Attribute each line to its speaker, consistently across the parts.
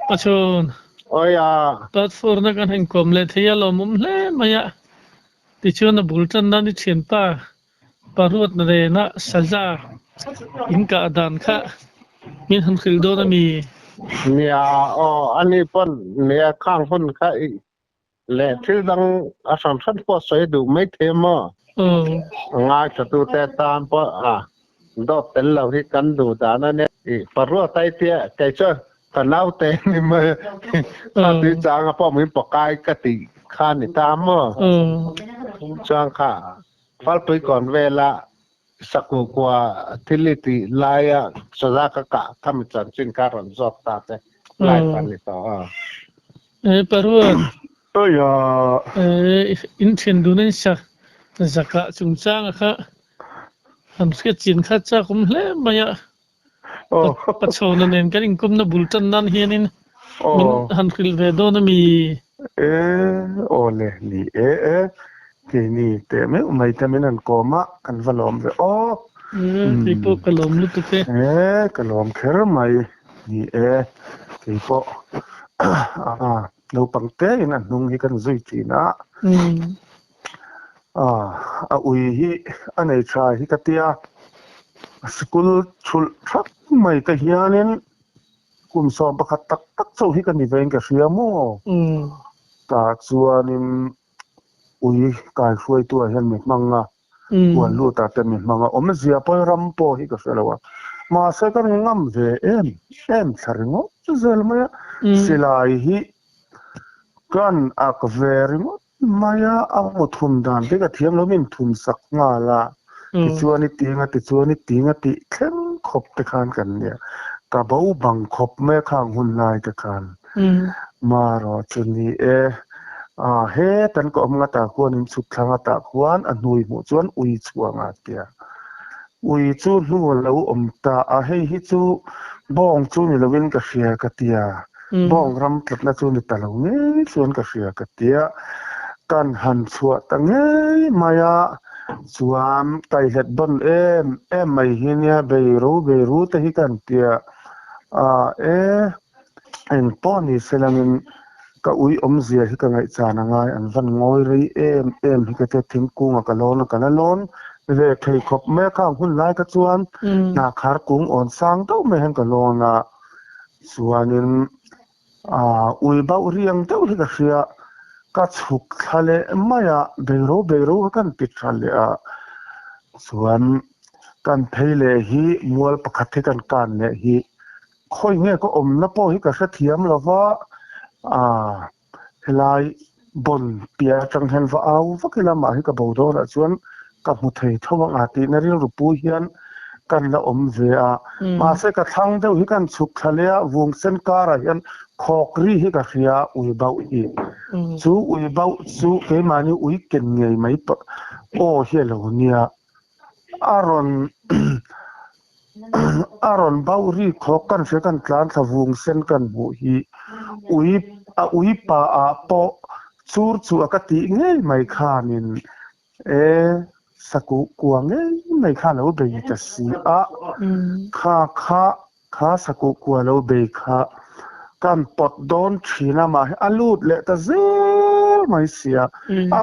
Speaker 1: ประชุม
Speaker 2: oi à
Speaker 1: ปัดฟอร์นักการแห่งกรมเลทียลมุมเล่มายะติชวนบุลตันนันที่เชียนตาปารวดนเรนะสัจจาอินกาดันค่ะมินหันคิลโดนมี
Speaker 2: mía anh ấy phân mía khang phân khai lệ thứ đang ở sản xuất có xây đủ mấy thêm mà
Speaker 1: เออ
Speaker 2: ngay cho tụi ta tan po à đó tên là cái căn đủ đã nó nè bà rùa tay tia cái chơi thằng nào tên mà ta tự trang à po mình bỏ cái tị khan thì ta mà
Speaker 1: เออ
Speaker 2: trang khá phát tới còn về là sắc của qua thiết lý thì lại cho ra cả tham chân trên cả rắn giọt ta thế lại phần này đó
Speaker 1: เออปารวด
Speaker 2: ôi à
Speaker 1: เอออินเชียนดูนั่นชักจักระจุงจ้างค่ะหันสเก็ตจินค่ะจ้าคุมเล่มายะ
Speaker 2: ô
Speaker 1: ปัจจุบันนั้นกันอินคุมนับบุลตันนั่นเฮียนินมิน
Speaker 2: ô
Speaker 1: หันคิลเวโดนมี
Speaker 3: ê ô lệ lì ê thì nì tế mẹ mày tế mẹ năn cô mà ăn vào lòm về ô
Speaker 1: เออที่พวกกลมลุตุเต
Speaker 3: ê cái lòm khéo mày nì ê thì cô lâu bằng tế năn nung hi cần duy trì nã
Speaker 1: อืม
Speaker 3: ui hi anh ấy trai hi cái tia school chul thắc mày cái hiền nên cùng sòng bạc tắc tắc sâu hi cái nì về cái xia mô
Speaker 1: อืม
Speaker 3: ta chua nim ui cái xuôi tua hiền mệt măng à
Speaker 1: อืม
Speaker 3: วันรู้แต่เป็นมังอ่ะผมเสียไปรำโพฮิก็เสร็จแล้วว่ามาเสกันงามเวสริงอจะเสร็จมั้ยสิลายฮิกันอักเวริงอมายาอังมุทุมดานที่กเทียมแล้วมินทุมสักงาละติดชวนนิติงติดชวนนิติงติเข้มขบตะคานกันเนี่ยกะเบาบังขบแม่ข้างหุ่นลายตะคาน
Speaker 1: อืม
Speaker 3: มารอจนนี้เฮ้ตันก็อมงาตาควรสุดทางตาควรอันนุยหมู่จวนอุยชัวงาเตียอุยจูนู่นแล้วอมตาเฮ้ฮิจูบ้องจูนี่ละวินกะเสียกะเตียบ้องรำตัดละจูนี่ตะละเงยส่วนกะเสียกะเตียกันหันชัวตังเงยมายาสวามไตเห็ดบนไม่เฮียเนี่ยเบรูตะฮิกันเตียเอ็นป้อนี่เสลังก็อุ้ยอมเสียที่กันไงจานังไงอันวันงอยรีที่ก็จะทิ้งกุ้งกันล้นเวทเคยขบแม่ข้างหุ่นไล่กระชวนนาคากุ้งอ่อนสร้างต้องไม่เห็นกันล้นนะส่วนนึงอุ้ยเบาเรียงเต้าที่ก็เสียก็ฉุกทะเลไม่เบรูกันปิดทะเลส่วนกันเพลฮีมัวประคัดที่กันเนี่ยฮีค่อยเงี้ยก็อมแล้วพอที่ก็เสียมแล้วว่าลายบนเปียจังเห็นว่าเอาว่าคือละหมาให้กับบูโดนะส่วนกับมุทัยทว่างอาทิตย์ในเรื่องรูปูเฮียนกันละอมเสียมาเสกทั้งเดียวให้กันสุขทะเลวงเส้นการะเฮียนขอกรีให้กับเสียอุยเบาอีสู้อุยเบาสู้เกมานี่อุยเก่งไงไม่ปะโอ้เฮียเหล่านี้อารอนเบารีขอกันเสียกันกลางสวงเส้นกันบุฮีอุยป่าปอจูอากติเงี้ยไม่ขานินสกุกวงเงี้ยไม่ขาแล้วเบยจะสีข้าสกุกวแล้วเบยข้ากันปดโดนชีนามาให้อลูดเละแต่เจ้ไม่เสีย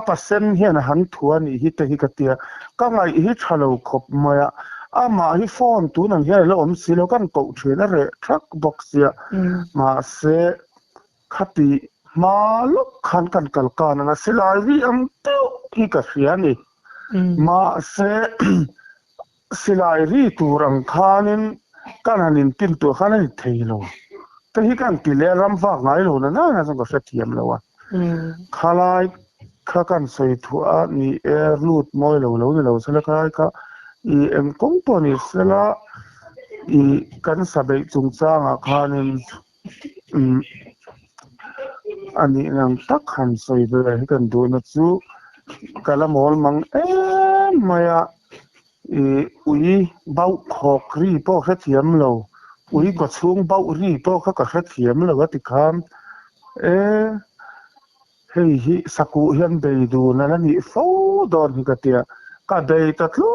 Speaker 3: ปัสเซนเฮียนหันทัวนี่ฮิตฮิกเตียก็ไงฮิชาลูขบมามาฮิฟอนตัวนั้นเฮียแล้วอมสิแล้วกันกูเชนเรทรักบ็อกเสียมาเสคติมาลุกขันกันกัลกานะสิลายวิอัมเต้าฮิกเสียนี่มาเสสิลายรีตูรังคานินกันหันินตินตัวขันนิเทโลแต่ฮิกันกิเลรำฟังไงโลนะนะสังกัดเสียมแล้ววะขาลายข้ากันใส่ถัวนี่รูดมอยโลนี่เราเสละคายก็คอมพานีเสละกันสบายจุงจ้างอาคารนินอันนี้นางตักหันใส่ไปให้กันดูนะจูกะละมอลมังมายาอุยเบาขอกรีพวกเทียมเราอุยก็ช่วงเบารีพวกเขาก็เทียมเราก็ติดคำเฮ้ยสักุเฮียนไปดูนั่นนี่ฟูดอนฮิกเตียก็ได้ตัดลุ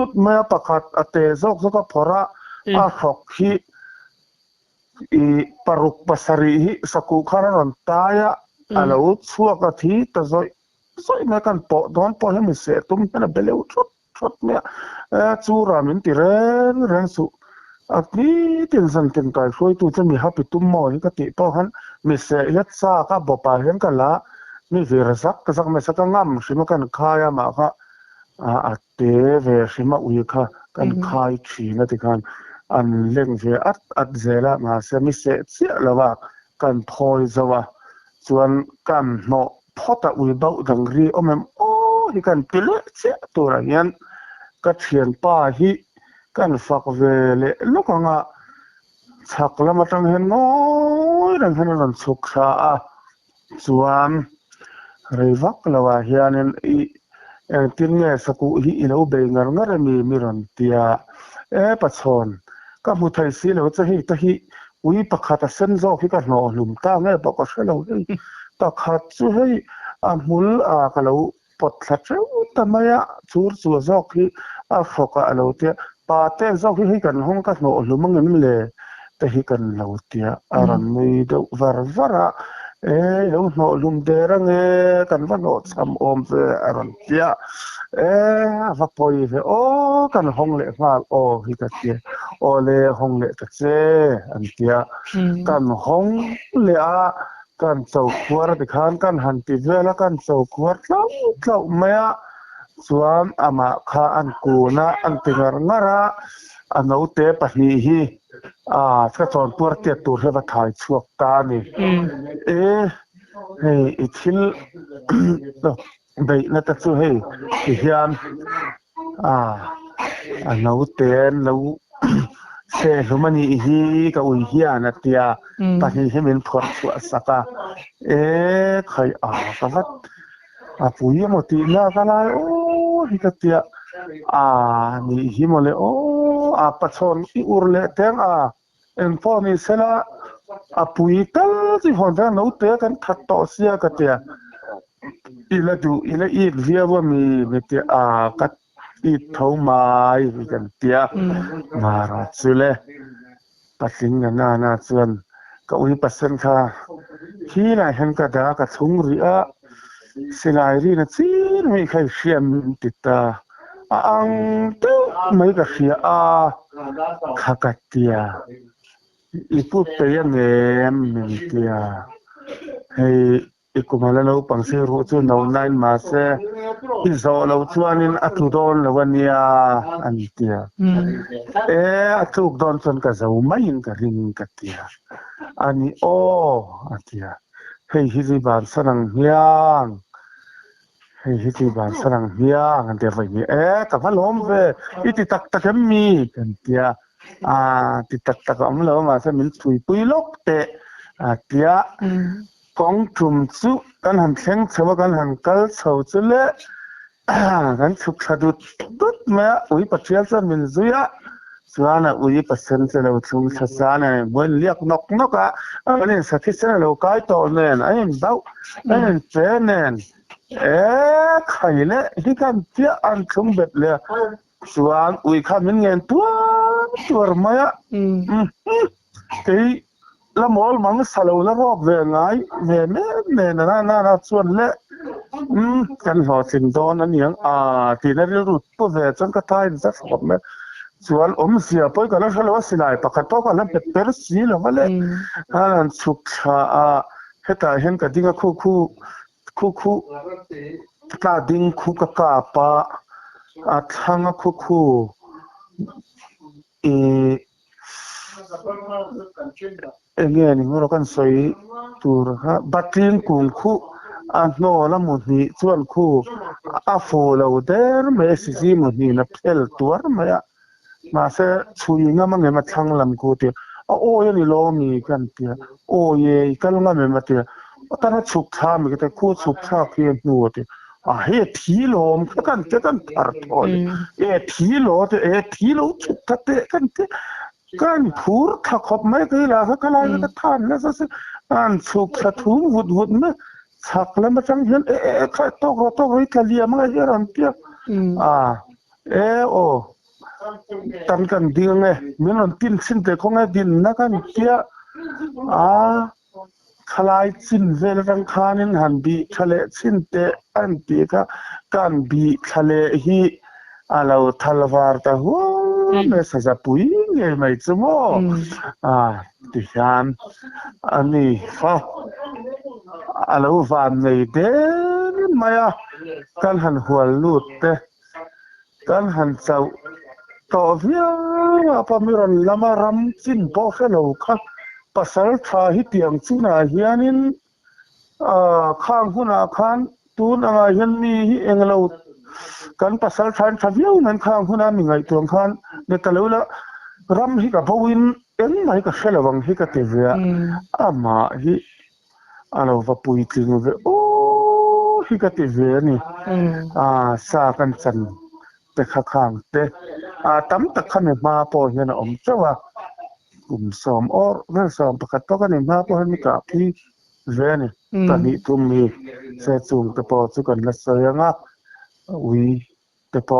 Speaker 3: ดแม่ประกาศเตะซอกก็พอระหอกฮิ paruk pasari hi saku khana ron taya alo chuaka thi ta zoi me kan po don po le mi se tum na beleu thot me chu ramin ti ren su akni tin san tin kai khoi tu chami happy tum mo hi ka ti to han mi se let sa ka bo pa hen ka la mi vir sak ka sak me sak ngam shima kan khaya ma kha a te ve shima ui kha kan khai thi na ti kan an leng ve at zela ma se mi se chia lawa kan thoi zawa chuan kan no phota ui bau dang ri omem o hi kan pile che tura hian ka thian pa hi kan fak ve le lokanga chak lama tang hen ngoi rang hen ran chuk tha a chuan reivak lawa hianin tin nge saku hi ilo be ngar mi ron tia pachon ka mu thai si lo cha hi ta hi ui pakhata sen zo hi ka no lum ta nge ba ka shelo hi ta khat chu hei a mul a ka lo pot thla treu ta maya chur chu zo hi a foka alo tia pa te zo hi kan hong ka no lum ngem le ta hi kan lo tia aran mui do vara lo no lum de rang kan va no cham om ve aran tia va poi ve o kan hong le mal o hi ka tia o le hong le ta che an tia kan hong le a kan chau khuar de khan kan han ti vela kan chau khuar tlau maya chuan ama kha an ku na an tingar ngara ano te pahni hi ka chon tur te tur he va thai chuak ta ni hei ithil bei na ta chu hei hian ano ten lo se humani hi ka ui hian atia pahni hemin phor chu saka khai ka vat pui mo ti na ka lai o hi ka tia ni hi mo le o pachon i urle teng en po ni sela pui tal chi hon da no te kan that to sia ka tia ila i via wa mi te ka i thau mai kan tia mara chule pasing na chuan ka ui pasen kha khi lai hen ka da ka chung ri a silai ri na chin mi khai hriam ti ta ang tu mai ka hria khakatia ipu te ngem min tia hei ikumala lo pangse ru chu no nine ma se izo lo chuanin atudon lawania an tia atuk don chon ka zo mai ka ring ka tia ani o atia hei hi ji ban sarang hiang hei hi ji ban sarang hiang an te vai ni ka valom ve iti tak mi kan tia ti tak am lo ma se min thui pui lok te tia kong thum chu kan han thleng chewa kan han kal chho chu le kan chuk thadut dut ma ui patrial chan min zuya chuana ui pasen che lo chung cha na bon liak nok a anin sathi se lo kai to nen ain dau ain che nen khaile hi kan tia an chung bet le chuan ui kha min ngen tuar maya cái la mol mang salo la rok ve ngai me na chuan le kan ho tin don an yang ti na ri rut po ve chang ka thai za khop me chuan sia poi ka la halo silai pakhat to ka la per si lo le an chuk tha heta hen ka dinga khu ta ding khu ka pa thanga khu nghe ni ngoro kan soi tur ha batin kung khu no la mu ni chuan khu fo lo der me si mu ni na phel tur ma se chui nga ma nge ma thang lam ku ti o ye ni lo mi kan ti o ye kal nga me ma ti ta na chuk tha mi ke khu chuk tha ki nu ti he thi lom kan thar thol thi lo chuk ta te kan phur tha khop mai ke la ka la ka than na sa an chuk tha thu hut me chak la ma chang hian kha to ri ka lia ma ge ran tia o tan kan ding min on tin sin te khong din na kan tia คลายสิ้นเวลรังคานินหันบีทะเลสิ้นเตอันปีกะการบีทะเลฮีเราทลวาร์ตาหัวเมสจะปุยเงยไม่จมูกดิฉันอันนี้ฟ้าเราฟังในเดินมากันหันหัวลุดเตกันหันเจ้าต่อเวียปามิรันละมารำสิ้นพอแค่เราค่ะภาษาไทยที่ยังสุนัยานินข้างหัวหน้าขันตูนอะไรยันมีเองเรากันภาษาไทยทวีวนั้นข้างหัวหน้ามีไงตัวขันเด็กเราละรำฮิกับพวินเอ็งไม่กับเชลวังฮิกับเทวีมาฮิเราว่าปุยจริงเวโอ้ฮิกับเทวีนี่สากันจันเตะข้างเตะตั้มตะขันมาพอเห็นเจ้าว่ากลุ่มสอมอร์เรื่องสอมประกาศตัวกันมาพอเห็นมีกับพี่เวนี่ตอนนี้ทุ่มมีเสจุงแต่พอสุกันละเสียงวิแต่พอ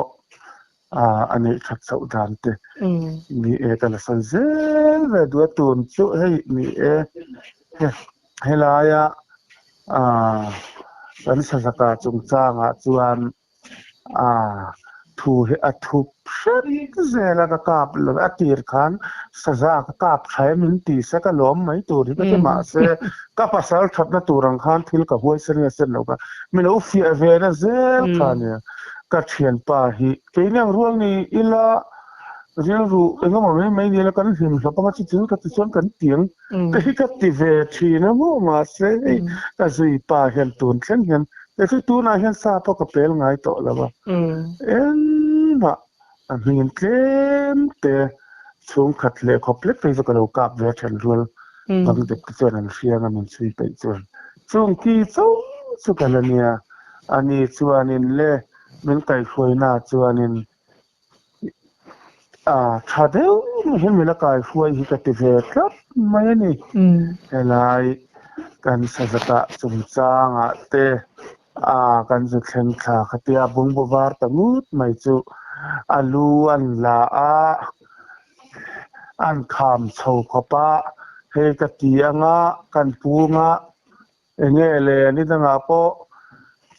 Speaker 3: อันนี้ขัดสาวดานเตมีแต่ละสันเซลเวดัวตุนจุให้มีให้ลายวันสักการจงจ้างจวนทูให้อัทุบเช่นเจแล้วก็กาบหรืออัตีร์ขันสจาก็กาบใช้มินตีสักล้อมไม่ตัวที่ก็จะมาเสก็ภาษาทับนั่นตัวรังขันที่กับหัวเส้นเส้นแล้วก็ไม่รู้ฟีเอเวน่าเซลขันเนี่ยก็เชียนป่าฮีเป็นอย่างร่วงนี้อีละเรื่องรู้เองก็ไม่เดียวแล้วกันหิมสปมาจิตก็จะชวนกันเตียงแต่ที่ก็ติเวทีนะมั่วมาเสก็จะอีป่าเห็นตัวเช่นเห็นแต่ที่ตัวน่าเห็นซาพอกับเปลง่ายต่อแล้วว่ามาอันนี้เต็มแต่ช่วงขัดเล่ขอบเล็กไปสักเรากับเวทันรัวบางเด็กส่วนนั้นเสียงมันช่วยไปช่วงที่สุกันละเนี่ยอันนี้ส่วนนี้เล่มันไก่คุยหน้าส่วนนี้ถ้าเดี๋ยวเห็นเวลาไก่คุยที่กติเวครับไม่นี่อะไรกันสัจจะสมจางเตกันจะเข่งขาขตีบุ้งบวาร์ตังุดไม่จูอลูอันลาอันคำโชว์ขปะเฮกตีกันปูเงี้ยเลยนี่ตั้งอาปอ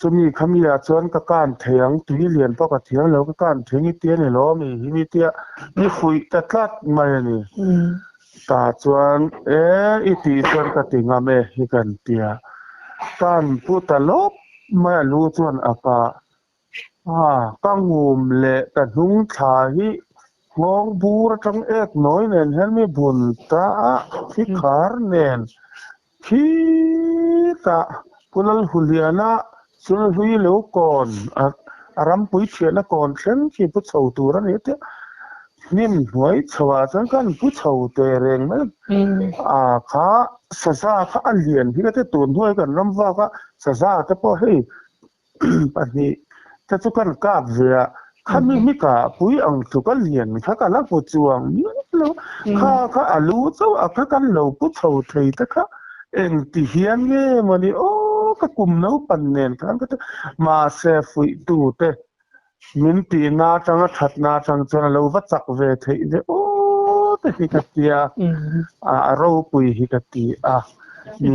Speaker 3: จะมีขมีอาชวนกับการเถียงตุยเลียนปกับเถียงแล้วก็การเถียงอีเตียนี่ล้อมีเตียนี่คุยตัดลัดมานี่ตาชวนอีตีชวนกติงาเมฮิกันเตียการพูดตลบไม่รู้ชวนอากากังงูมเละแต่หุงชาฮิงงบูระจังเอกน้อยเนนเห็นมีบุญตาพิคาร์เนนคิตากุลหุลียนาสุนหุยเลวก่อนอารมณ์ปุยเชียนก่อนเช่นที่ผู้ชาวตัวนี้เถอะนิ่มหวยชาวสังกันผู้ชาวเตเรงมั้งข้าสซาข้าอันเลียนที่ก็จะตุนด้วยกันน้ำว่าก็สซาจะพอให้ปัจจุบันจะทุกคนกราบเสียข้าไม่กล้าปุยอังทุกคนเลียนข้าก็รับผู้จวงนี่แล้วข้ารู้เจ้าข้ากันเราผู้ชาวไทยแต่ข้าเองที่เฮียนเงี้ยมันนี่โอ้ก็กลุ่มนู้นปันเนนกันก็จะมาเซฟุยตูเตมินตีนาจังทัดนาจังจนเราวัดจักเวทีเนี่ยโอ้แต่ฮิกตีเราปุยฮิกตีมี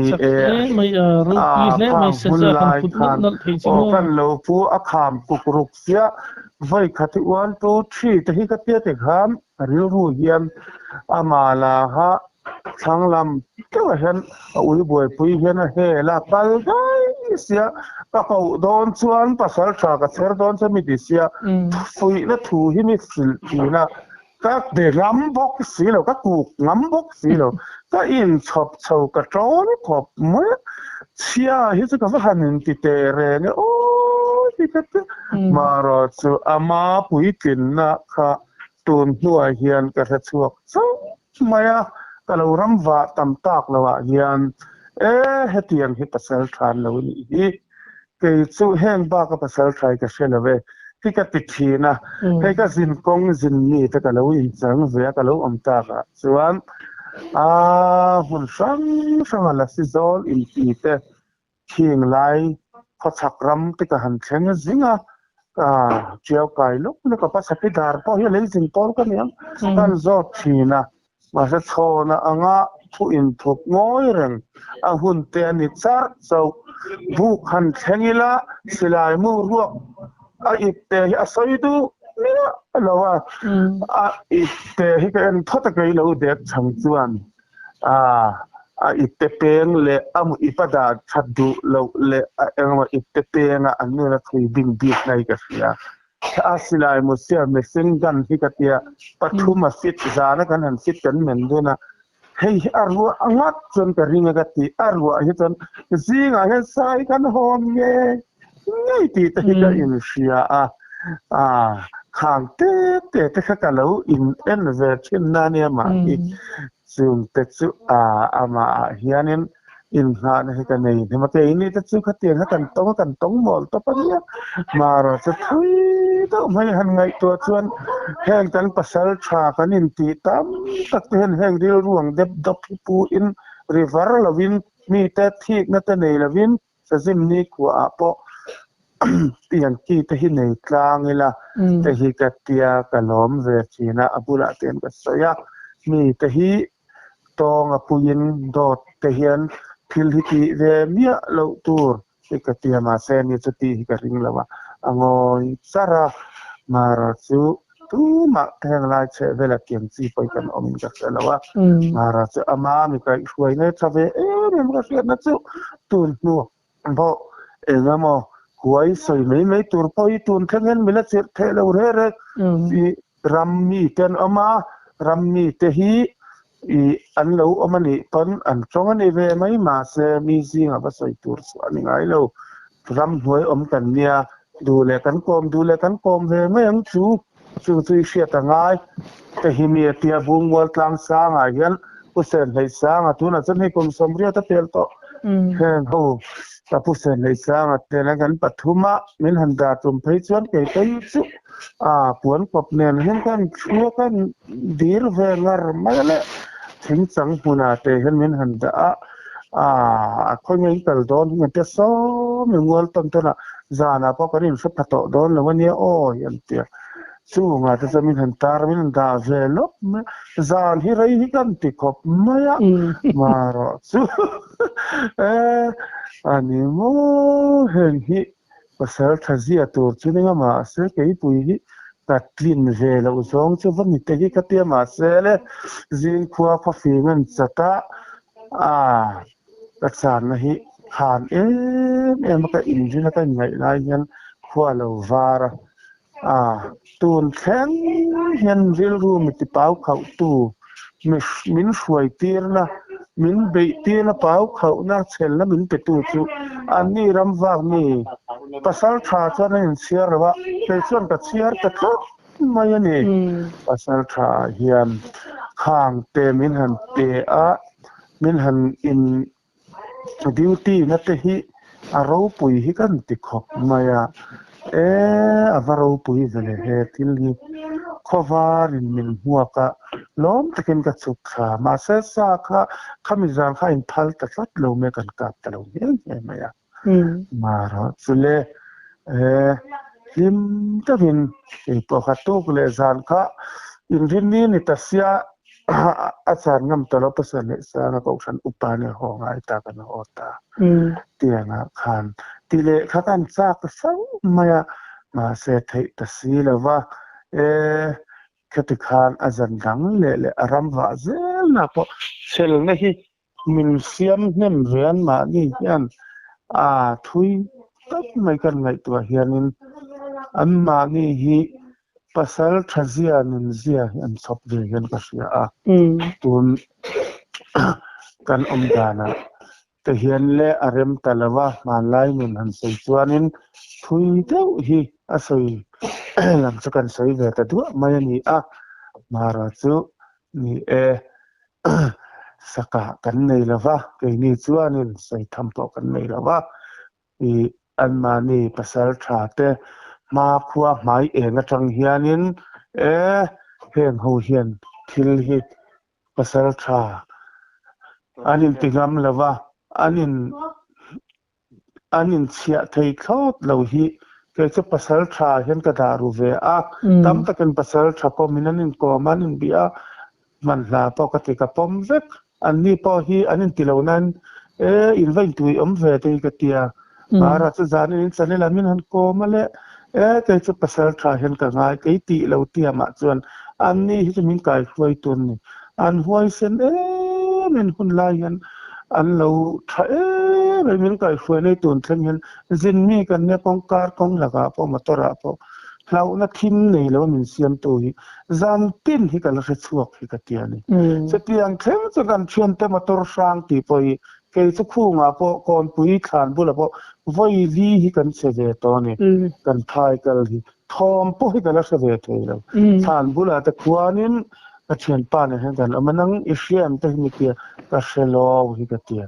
Speaker 1: ไม่รู้ปีเล่ไม่เสร็จแล้วคุณพูดนั่นที่จริง
Speaker 3: กันเราผู้อาคามกุกรุกเสียไว้ขัดวันตัวที่แต่ฮิกตีติขามเรียรู้เยี่ยมมาลาฮะทั้งลำก็เห็นอุ้ยบวยปุยเห็นเฮล่ะไปได้เสียก็เขาโดนชวนภาษาชาก็เสียโดนจะมีดิเสียฟุยและถูที่มีสิทีนะก็เด็กงำบกสีแล้วก็กูงำบกสีแล้วก็อินชอบชาวกระโจนขอบมือเชียฮิสก็ว่าหันติเตเรเนี่ยโอ้ที่ก็มารอจูอามาปุยกินนะค่ะตูนหัวเฮียนกระชวกซ้ำมาก็เรารำว่าตำตากแล้วว่าเฮียนเฮตียงฮิปัสเซลทรานแล้วนี่เกิดสู้แห้งบ้ากับปัสเซลทรายก็เช่นเลย ที่ก็ติดทีนะให้ก็สินกงสินนี่แต่ก็เราอินจังเสียก็เราอมตาก็ส่วนหุ่นสังละสิโซลอินทีแต่เชียงไล่พอชักรำที่ก็หันเชงสิงเจียวไก่ลูกแล้วก็ภาษาพิดาร์พอเฮลิสิงพอลกันยังกันจอดทีนะมาเสชนะอ่าง ผู้อินถูกง้อยเรื่องหุ่นเตียนิจาร์เจ้าผู้ขันแข่งละสิลายมือรวกอิบเตะสอยดูเนี่ยเราว่าอิบเตะที่กันทอดตะไคร้เราเด็กช่างจวนอิบเตเปงเลยมุอิปดาชัดดูเราเลยอิบเตเปงอันนี้เราคุยบิงบีในกันเสียถ้าสิลายมุเสียไม่ซึ่งกันที่กันเตียปฐุมฟิตจานะกันหันฟิตกันเหมือนด้วยนะเฮ้ยอารวะงัดจนกระริ่งกันตีอารวะที่จนซิงอ่ะเห็นสายกันหอมเงี้ยง่ายตีแต่ที่กันอินเสียข้างเตะแต่ข้ากันเราอินเอ็นเวอร์ชินนั่นเนี่ยมาอีกซึ่งแต่ซึ่งมาเฮียนินอินหาเนี่ยกันเนี่ยที่มาเตะนี่แต่ซึ่งเขาเตียงกันต้องหมดต่อไปเนี่ยมาเราจะทุยต้องไม่หันไงตัวชวนแห่งกันภาษาชากันอินตีตามตักเห็นแห่งเดียวรวงเด็บดับปูอินริเวอร์ลวินมีแต่ที่นั่นแต่ในลวินจะซิมนี่กว่าปะเตียงกี้แต่ที่ในกลางนี่ละแต่ที่กัดเตียกันล้อมเวทีนะบุระเตียนกัดสยามมีแต่ที่ตองปุยินดอดแต่เห็นทิลฮิติเวมีเหล่าตัวที่กัดเตียมาเซนนี่จะตีที่กัดริงละว่าองอยสระมาราจูตู้มาแทงลายเชเวลาเกียงซีไปกันอมินกัดละว่ามาราจูอามามีใครช่วยเนี่ยชาวเนี่ยมันก็เสียนะจูตุนนัวเพราะมอหวยสวยไม่ตัวพอยตัวแค่เงินไม่ละเสียเทเลวเร่รัมมีเต็นออกมารัมมีเตหีอันเราเอามันนี่ตอนอันตรงนี้เวไม่มาเสมีสิ่งอะไรสวยตัวสวยนี่ไงเรารัมหวยอมกันเนี่ยดูแลกันกลมเวไม่ยังชูเสียต่างไงแต่หิมีเตียบุงวัลกลางสร้างอะไรกันผู้เสนให้สร้างตัวนั้นจะให้กรมสมเรียตเตลโตเห็นเขาแต่ผู้เสนให้สร้างเตลกันปฐุมะมินหันดาตุมเพชรวันเกยไปสุปวนกบเนียนเห็นกันชัวกันดีร์เวงร์ไม่เลยถึงสังหุนาเตเห็นมินหันดาคนยังกัลโดนมันจะซ้อมอย่างวัลตันตัวน่ะจานาพอกันนี่สุดพัดโดนแล้ววันนี้โอ้ยันเตียสู้งาแต่จะมินหันตามินหันดาเวลบจานที่ไรที่กันติขบไม่มารอสู้อันนี้โมเห็นที่ภาษาทเซียตัวชุดนี้มาเสกไอ้ปุยที่ตัดลิ้นเวลาอุซองจะวันนี้แต่ที่กัตยามาเสเลยจินขวาพฟิงันสตารักษานะฮิขานมันก็อินจินะกันไงไรยันขวาเราวาระตูนแข็งเห็นวิลรูมิติเป้าเขาตูมินช่วยตีร์นะมินเบตีร์นะเป้าเขาน่าเชลนะมินเปตูจูอันนี้รำว่านี่ภาษาชาตินั้นเสียหรือว่าเป็นส่วนกับเสียแต่ก็ไม่ยันนี่ภาษาชาเฮียนข้างเตมินหันเตมินหันอินดิวตี้นั่นเตหิเราปุยฮิกันติขบมายาเราปุยจะเลยเหตุที่ข้อวารินมินหัวกะล้อมตะเกียงกับสุขามาเสสาค่ะข้ามิจารข้าอินพัลตัดสัดเราไม่กันกับแต่เราเนี่ยมายามาแล้วสุเลลิมตะวินปกติก็เลยจานข้าอินทินีนิตัสยาอาจารย์งำตลอดภาษาเนี่ยสร้างกับฉันอุปาเนี่ยห้องไอตากันโอตาเตียงขานทีเล่ข้ากันซากสังมาเสถีตัสยแล้วว่าคติขานอาจารย์ดังเล่อารมณ์ว่าเจลนะพอเชลนี่ฮิมินเซียมเนมเรียนมานี่ยันทุยตัดไม่กันไงตัวเฮียนินอันมานี่ฮิภาษาทเซียนินเซียอันสอบเรียนก็เสียตุนกันดานะแต่เฮียนเล่อารมณ์ตลว่ามาไล่มินหันใส่ตัวนินทุยเท่าฮิอาศัยหลังจากการใส่เวทตัวมาอย่างนี้มาราจูนี่สักกันในละวะเกนี่ชัวนินใส่ทำต่อกันในละวะอันมานี่ภาษาชาติมาพัวหมายจังเฮียนินเฮงหูเฮียนทิลฮิภาษาชาอันนี้ติงามละวะอันนี้เสียไทยเขาเราฮิเกิดจะภาษาชาเห็นกระดาษเวตั้มตะกันภาษาชาพอมินันนินก็มันนินเบียมันลาปกติกับปอมเวก อันนี้พอฮีอันนี้ที่เรานั้นอินไว้ตุยเวทีกันเตียมาราชจานี่สันนิลามินหันโกมาเลยเกิดจะภาษาไทยเห็นกันง่ายกิติเราเตียมาจวนอันนี้ที่จะมีการช่วยตุนนี่อันห้วยเส้นมันหุ่นลายกันอันเราไม่มีการช่วยในตุนทั้งเห็นจินมีกันเนี่ยกองการกองหลักพอมาตระพอเรานักทิมนี่แล้วมันเสียมตัวจานตินที่กันเราช่วยที่กันเตียนี่จะเพียงแค่จะกันชวนแต่มาตระสร้างที่ไปเกี่ยวกับคู่งาพอก่อนปุยขานบุหรี่พอไว้ดีที่กันเสียตัวนี่กันทายกันที่ทอมปุยกันแล้วเสียตัวแล้วขานบุหรี่แต่ขวานินก็เชียนป้าเนี่ยเห็นกันมันนั่งอิเชียนแต่ไม่เกี่ยวกับเชลล์ที่กันเตีย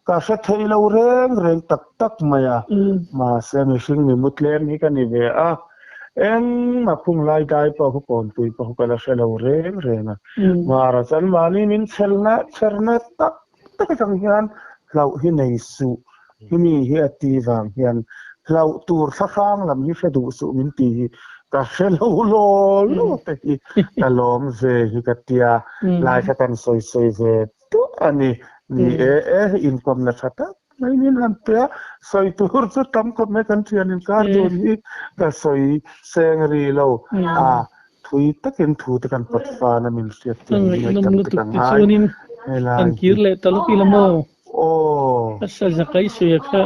Speaker 3: ก็เสถียรเราเร่งตักมาเสียมิชิงมีมุดเล่มที่กันนี่เว้ยมาพุ่งไล่ได้พอเขาก่อนปุยพอเขาแล้วเชลล์เร่งมาราชันมานี่มินเชลล์ตักจังเฮียนเราที่ในสุที่มีเฮียตีวังเฮียนเราตัวข้างลำนี้เสดูสุมินตีก็เชลล์โลแต่ที่ตลอมเวฮิกตียลายกันสวยเวตัวอันนี้นี่อินคอมนัชตาไม่มีนันเปียสวยตัวจะทำก็ไม่กันเทียนการดูนี่ก็สวยเซงรีเราทุยตะกินถูตะกันปัดฟ้านะมิลเสียตีไม่กันตะกันหาย
Speaker 1: อันคิดเลยตลกอีละโมasal zakai suya ka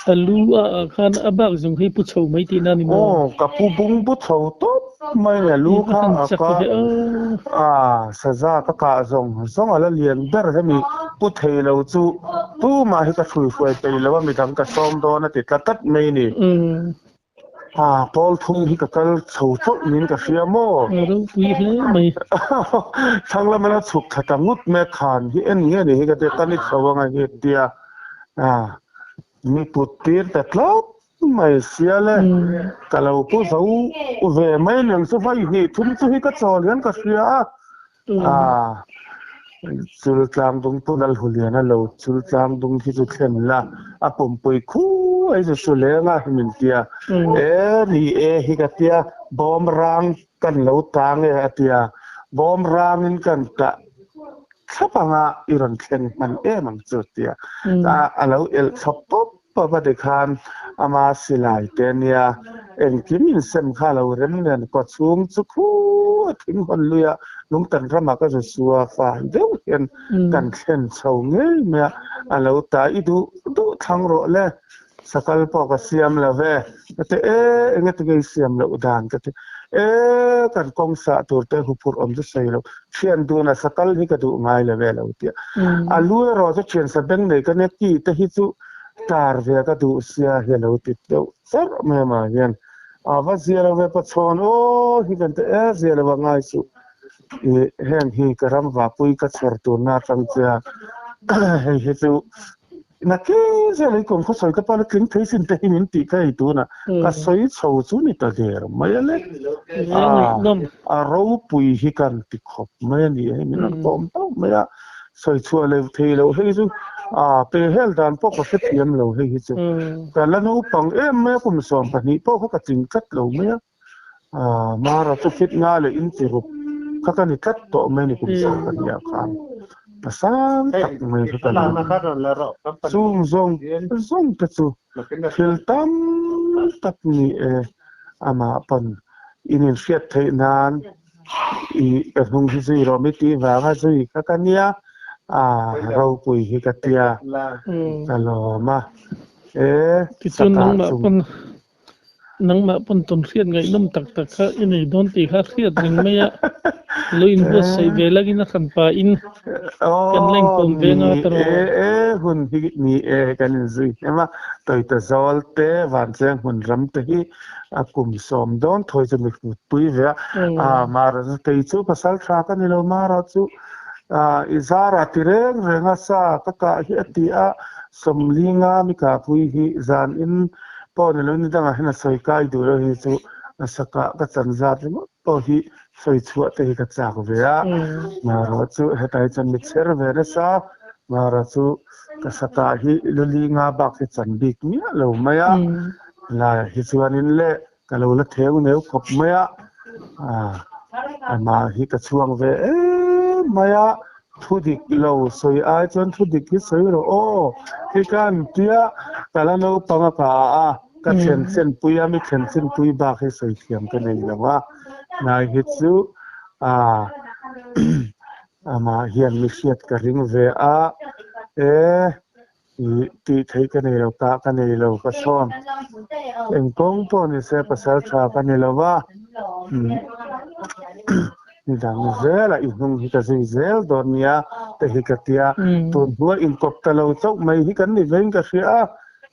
Speaker 1: alu kan abak zung hi puchou mai ti na ni mo
Speaker 3: kapu bung puchou to mai ne lu kha ka saza ka zong ala lian ber he mi pu thei lo chu tu ma hi ka thui foi pe lo mi dang ka som do na ti tat mai ni Paul thung hi ka kal chho chot min ka sia mo
Speaker 1: ro pui hle mai
Speaker 3: thangla mala chuk thata ngut me khan hi en nge ni hi ka te kanit chawanga hi tia mi putir ta tlaut mai sia le kalau pu zau ve mai nang su vai hi thum chu hi ka chol yan ka sia chul tlang dung tu dal huliana lo chul tlang dung hi chu khen la apom pui khu ai chu su le nga min tia ni hi ka tia bom rang kan lo tang tia bom rang in kan ta khapanga iron khen man mang chu tia alo el chop pa de khan ama silai te nia en kimin sem kha lo rem nen ko chung chu khu thing hon luya lung tan rama ka ju suwa fa deu hian kan khen chho nge me alo ta idu thang ro le sakal po ka siam la ve te enget ge siam la udan ka te kan kong sa tur te hupur om ju sei lo thian du na sakal hi ka du ngai le ve lo tia alu ro chu chen sa beng nei ka ne ki te hi chu tar ve ka du sia he lo ti deu sar me ma hian ava zia ve pa chon hi kan te zia wa ngai su hen hi karam va pui ka chher tu na tang cha he chu na ke je le kon ko soi ka pa le kling thei sin te min ti kai tu na ka soi chho chu ni ta der mai le ro pui hi kan ti khop mai ni min tom to mai soi chu le thei lo he chu pe hel dan po ko se thiam lo he hi chu ka la no pang me kum som pa ni po ko ka ting kat lo mai ma ra chu fit nga le in ti rup ka ka ni kat to me ni kum som pa ni khan pasang tak me ka la sung zong ta chu fil tam tak ni ama pan inin fiat thei nan I hung hi zui ro mi ti va nga zui ka ka nia rau pui hi ka tia alo ma
Speaker 1: ki chun nang ma pon ton khiat ngai nom tak kha inei don ti kha khiat ring me ya luin bo sei ve lagi na khan pa in kan leng pom ve nga tro
Speaker 3: hun hi ni kan zui ema toi ta zol te van cheng hun ram te hi akum som don thoi chu mi pui ve mar te chu pasal tha ka ni lo mara chu izara tireng renga sa ka hi atia somlinga mi ka pui hi zan in pon lo ni danga hena soi kai du ro hi chu saka ka chanjat mo to hi soi chua te hi ka chak ve ma ro chu hetai chan mi cher ve na sa ma ra chu ka saka hi luli nga bak hi chan bik mi lo maya la hi chuan in le ka lo la theu neu khop maya ma hi ka chuang ve maya thu địch lâu soi ai chọn thu địch cái soi rồi ô cái can tia cái là nó bằng cả cái chân chân bùi à mi chân chân bùi ba cái soi thiam cái này là wa này hết chú mà hiện mi siết cái ring về ê thì thấy cái này là cái này là cái son em công po ni se pasal cha cái này là wa ni dang zel a inung hi ka zel don nia te hi ka tia ton hua in kop ta lo chok mai hi kan ni vein ka sia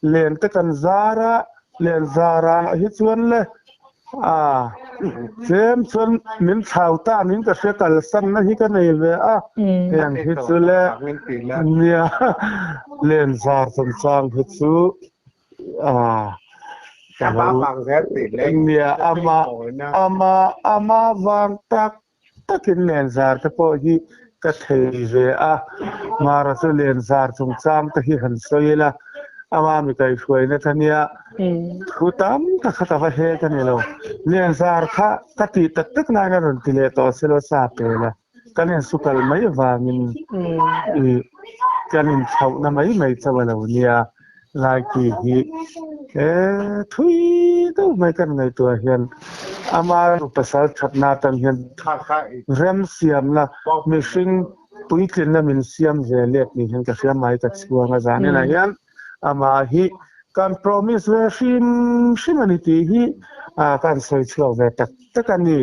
Speaker 3: len te kan zara hi chuan le jem chuan min thau ta min ka sia kal san na hi ka nei ve yang hi chu le nia len zar chang hi chu nia ama wang tak takin len zar te po hi ka thei ve mara chu len zar chung chang te hi han soila ama mi kai hruai na thania thu tam ka khata va he ka ni lo len zar kha ka ti tak tak na na ron ti le to selo sa pe la kan en sukal mai wangin kan in thau na mai chawalo nia lai ki hi thui to mai kan ngai to hian ama pasal thatna tam hian rem siam la mi sing pui tlin na min siam ve lek ni hian ka siam mai ka chuanga zane na hian ama hi kan promise ve sim ani ti hi kan soi chlo ve tak ani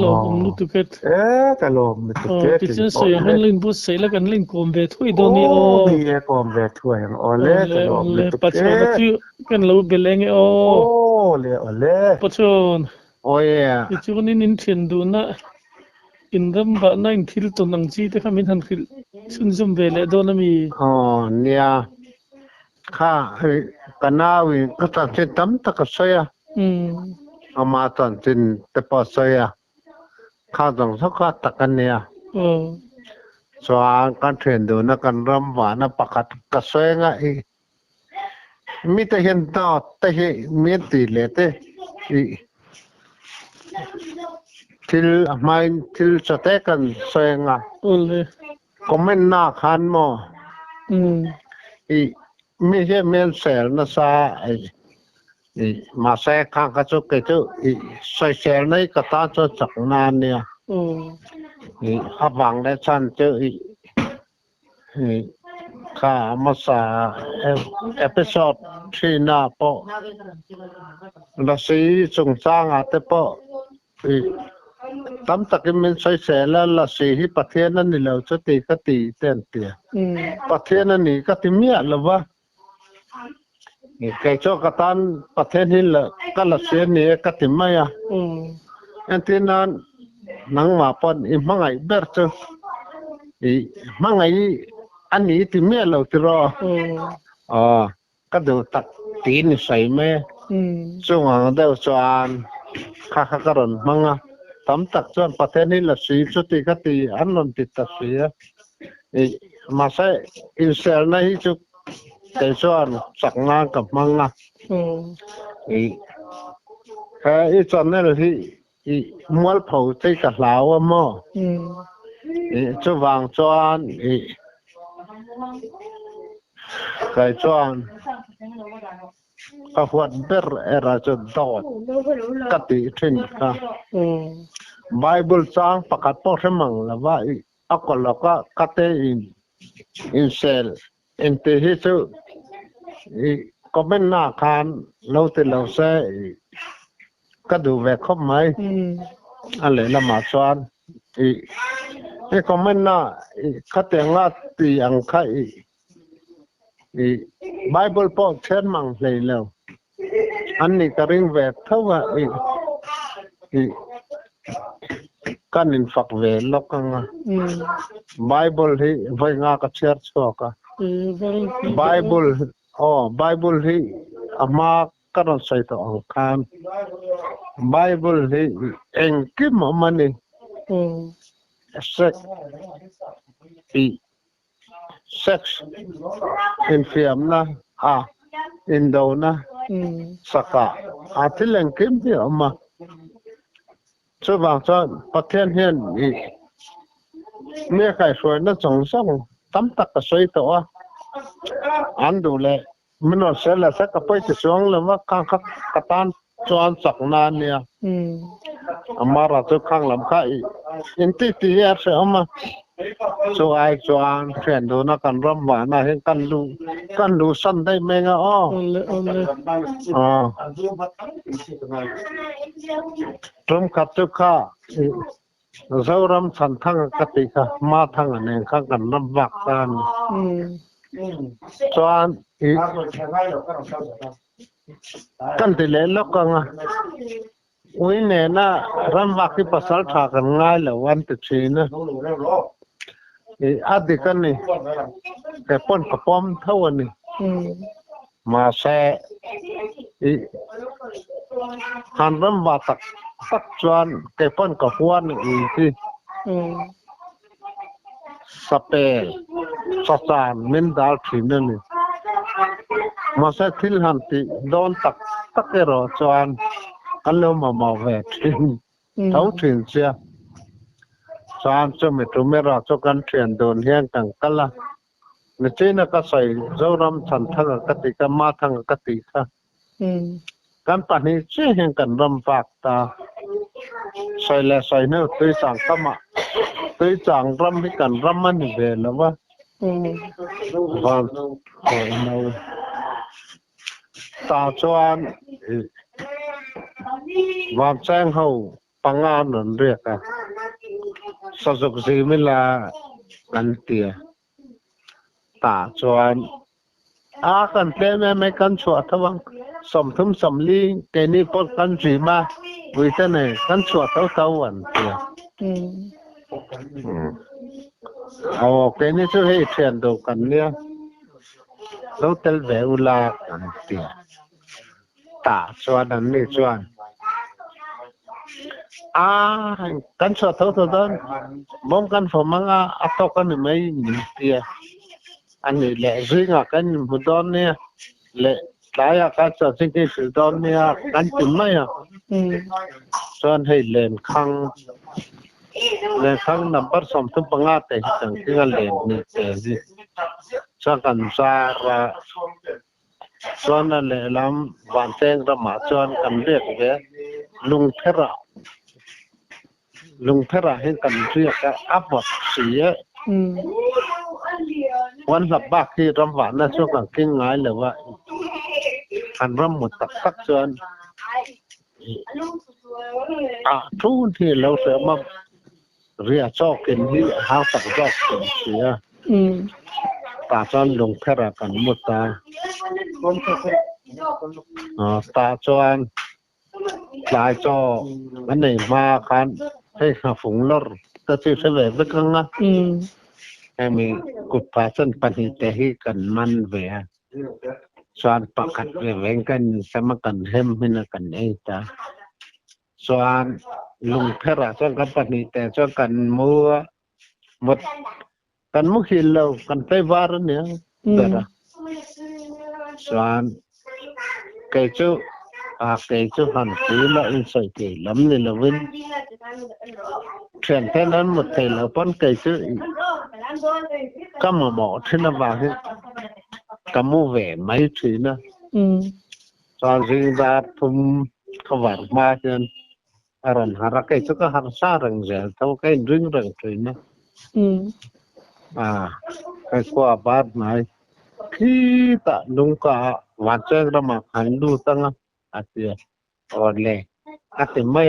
Speaker 1: lo nu tu ket
Speaker 3: ka lo mi tu ket
Speaker 1: ti chen soi han lin bu sei la kan lin kom ve thui do ni
Speaker 3: mi e kom ve thui ang ole ka lo mi tu
Speaker 1: pa chon tu kan lo beleng
Speaker 3: ole
Speaker 1: pa chon
Speaker 2: yeah
Speaker 1: ti chu ni nin thien du na in ram ba na in thil to nang chi te khamin han khil sun zum ve le do na mi
Speaker 2: nia kha kanawi ka ta che tam ta ka soya ama tan tin te pa soya kha dong sa kha ta kan nia so kan thien du na kan ram wa na pakat ka soya nga mi te hian ta te hi mi ti le te til mai til chate kan soya nga comment na khan mo mi he men sel na sa ma se khang ka chu ke chu soi sel nei ka ta chu chak na nia ha wang le chan chu kha ma sa episode 3 na po la si chung chang te po tam takin min soi sel la si hi pathian ni lo chu ti ka ti ten tia pathian ni ka ti mia lawa cái chỗ cái tan bắt thế này là cái là xuyên này cái tìm mày anh tin là nắng mà bọn im mang ngày bớt chứ mang ngày anh ấy tìm mẹ lâu thì rồi cái đồ tắt tin say mẹ chung hàng đều choan khá khá cái rồi mang tắm tắt choan bắt thế này là suy chút thì cái thì anh làm thì tắt suy mà sẽ insert này chút cái choan sặc ngang cầm mang ngang cái chọn này là thì mua phẩu tây cả lão mà cho vàng choan cái choan cái hoạt ber era cho đọt cái tí trên cả Bible trang pakat po semang là vậy akol ka kate in sel ente hisu comment na khan lâu từ lâu sẽ cái đồ về không mấy anh lấy làm mà xoan cái comment na cái tiếng là thì ăn khai Bible po chen mang lấy lâu anh này cái riêng về thâu vậy cái nín phật về lúc cái Bible thì với nga cái church cho cả Bible thì ama cái nó sai to ang kan Bible thì anh kim mà mình sex in film na in đâu na saka thì anh kim thì ama cho vàng cho bắt thiên hiền เมื่อใครสวยนั่นสองช่องตั้มตักกระสวยตัวอันดูเลยมันว่าเสร็จแล้วสักกระไปจะช่วงเลยว่าข้างข้างกระตานจวนสักนานเนี่ยอามาราจุข้างลำข้าอินที่ที่เสียมาช่วยจวนเขียนดูนักการรำหวานนะเห็นกันดูสั้นได้ไหมงะอ๋ออ๋อรำขัดจุข้าเรารำสันทั้งกติกามาทั้งอันนี้ข้างกันรำบักกันจวนอีกันที่เล่นแล้วกันอ่ะอุ้ยเนี่ยนะรำบักที่ภาษาไทยกันง่ายเลยวันที่สี่นะอาทิตย์กันนี่แต่ป้นกระป๋อมเท่านี้มาแช่หันรำบักตักจวนแต่ป้นกระป๋อมอีกที่สเปรสตานมินดาลที่นั่นนี่มาแช่ทิลหันติโดนตักเกรอจวนกันแล้วมาเวทินเท่าถิ่นเสียจวนจะไม่ถูกไม่รอจกันเทียนโดนเฮียงกันกันละนี่จีนก็ใส่เจ้ารำสันทั้งกติกามาทั้งกติกาการปนิจีเฮียงกันรำฝากตาใส่และใส่เนื้อตีสังกมาตีจังรำให้กันรำมันเวลแล้วว่าวันเราตาจวนวันแจ้งเขาปังงานนั่นเรียกอะสุขสีเวลากันเตียตาจวนกันเต้ไม่กันชัวทวังสมทุมสมลีเกนี่ปนกันสีมาวิเศษเนี่ยกันชัวเท่าวันเตียเอาเกนี่ช่วยให้เทียนดูกันเนี่ยแล้วเตลเวอุลากันเตียตาจวนนั่นนี่จวนกันชัวเท่านั้นมองกันผมมั่งอัตกันไม่เตียอันนี้แหละซึ่งกันบุตรเนี่ยแหละหลายกันจะสิ่งที่สุดเนี่ยกันจุดไหมส่วนให้เล่นข้างนับเปอร์สมทุกปังอาแต่จังที่กันเล่นนี่แต่สิส่วนกันซาระส่วนนั่นแหละลำวันเตงระมาส่วนกันเรียกว่าลุงเพระให้กันเรียกว่าอับวัดเสียวันสับบักที่รำหวานนะช่วงกันกิ้งง่ายเลยว่าอันรำหมดตักจนทุกที่เราเสือมาเรียชอบกินที่หาตักจอกกินเสียตาจนลงแพร่กันหมดตาตาจนหลายจออันไหนมาคันให้ข้าฝูงลอแต่ที่เสวยไปกันนะให้มีกุปาสันปนิเตหิกันมันเวียส่วนประคัดเวงกันสมกันเฮมมินกันเอตาส่วนลุงเพระส่วนกันปนิเตส่วนกันมัวหมดกันมุขิลเรากันไปวารเนี่ยเด้อส่วนเกจูเกจูหันตีละอินใส่เกล้ำนี่ละวินเขียนแค่นั้นหมดเกล้ปนเกจูก็มาบอกที่นั่นว่าให้ก็มูเวไม่ถือนะตอนที่ว่าผมขวัญมาจนอารมณ์หารักไอ้ทุกข์หาสารังเจอเท่าไอ้ดึงรังถือนะไอ้กว่าบาดไหนที่ตะลุงก็วันเจ้าเรามาขันดูตั้งอาเซียอ่อนเลยอาเซียไม่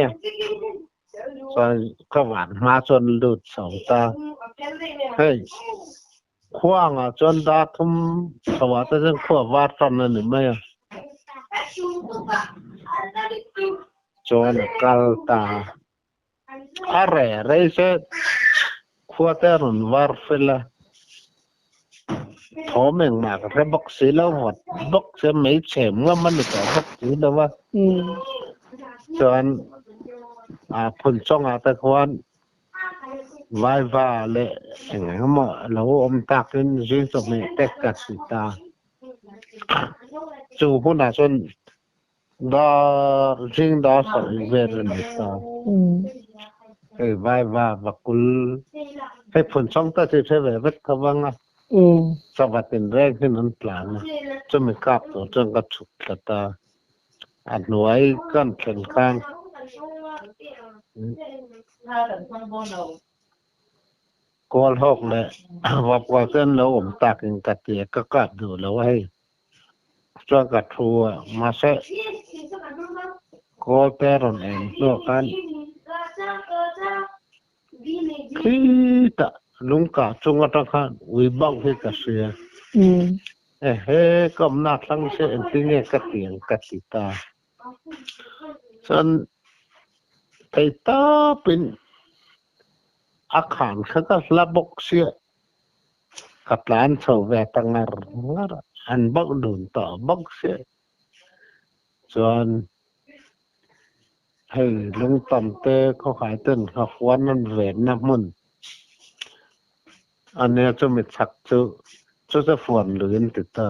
Speaker 2: ตอนขวัญมาจนหลุดสองตาเฮ้ยขว้างจนดาทุ่มขวาแต่ยังขวาวาดตอนนั้นหรือไม่จนกัลตาอะไรเสร็จขวาแต่รุนวาร์ฟิลทอมเองมากระบอกสีแล้วหดบอกเสียไม่เฉมว่ามันจะบอกสีแล้วว่าจนผลช่องแต่ควรวายว่าเลยอย่างไรก็มาเราอมตาขึ้นยืนสมัยแต่กัดสิตาจู่ผู้น่าสนดอริงดอสังเวรนิตาวายว่าบักกุล ให้ผลช่องตาจะใช้แบบวัดเขาว่าไงสวัสดิ์แรกที่นั้นปลานะจะไม่กลับตัวจนกระฉุกกระตาอัดหน่วยกันแข่งข้างกอลหกเลยว่าพอเส้นแล้วผมตักกินกระเตียก็กลับดูแล้วให้จนกระทัวมาเสะก็แต่รอนเองตัวกันคือตะลุงกะจงกระทั่งวิบังให้กระเสียเฮ้ก็น่าทั้งเสียนที่เนี่ยกระเตียงกระติตาฉันไอ้ตาเป็นอาคารเขาก็ระบบเสียกับร้านเสาแวตังงานอันบักดุนต่อบักเสียส่วนให้ลุงต่ำเตะเขาขายเต้นเขาควันนั่นเวนน้ำมันอันนี้จะมีชักจะฝนหรือติดตา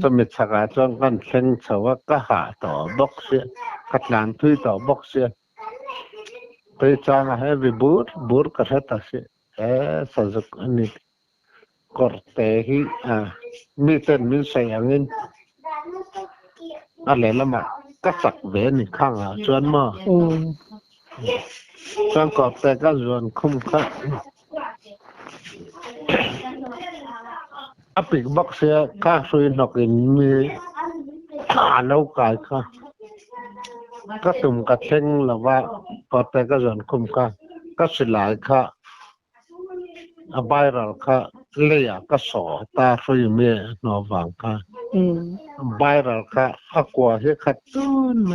Speaker 2: จะมีชักอาจารย์กันเข่งเสาว่าก็หาต่อบักเสียกับร้านทุยต่อบักเสียไปจ้างให้ไปบูร์ก็ให้ตัดเสียสัจจอันนี้ก็แต่ที่มีเต้นมีใส่อย่างนี้อะไรละมาก็สักเวนี่ข้างจวนมาจวนก็แต่ก็จวนคุ้มค่าอภิบักเสียข้าช่วยนกอินมีแล้วกายค่ะก็ตุ่มกระเช่งหรือว่าก็แต่ก็จวนคุ้มค่าก็สิหลายค่ะอบายเราค่ะเลี้ยก็สอตาช่วยเมียนอวังค่ะบายเราค่ะอากว่าที่ขัดต้นไหม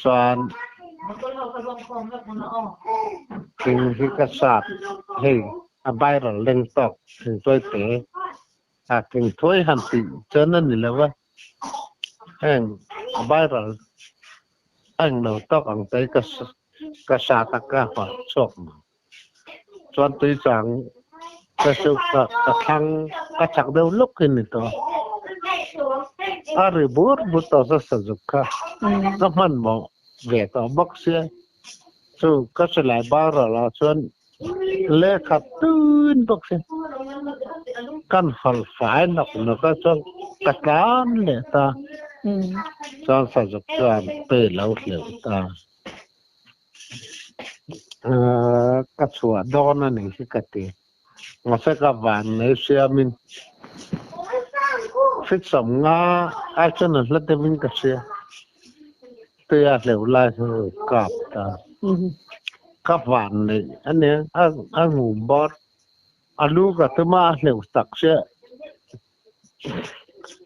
Speaker 2: ส่วนถึงที่กษัตริย์ให้อบายเราเล่นตอกถึงตัวเตะถึงถ้วยหันติเจอนั่นนี่แหละว่าแห่งอบายเราแห่งเราตอกอังเตกษัตริย์ตะก้าหัวชกส่วนตัวจังก็สุกกระทั่งกระชักเดียวลุกขึ้นนี่ตัวอาริบูร์บุตรจะสุกค่ะก็มันบอกเวทบักเสียสู้ก็สลายบาร์ละส่วนเล็กขัดตื่นบักเสียกันหันฝ่ายหนักก็ส่วนกระตานเลยตาส่วนสุกส่วนเปรี้ยวเหลวตาก็ส่วนดอนนั่นเองที่กติมาสักวันในเชียมินฟิตสมงาไอ้เจ้าหน้าที่เดวินก็เสียเตียเหลวลายกับตากับวันนี่อันนี้งูบอสลูกก็ตัวมาเหลวตักเสีย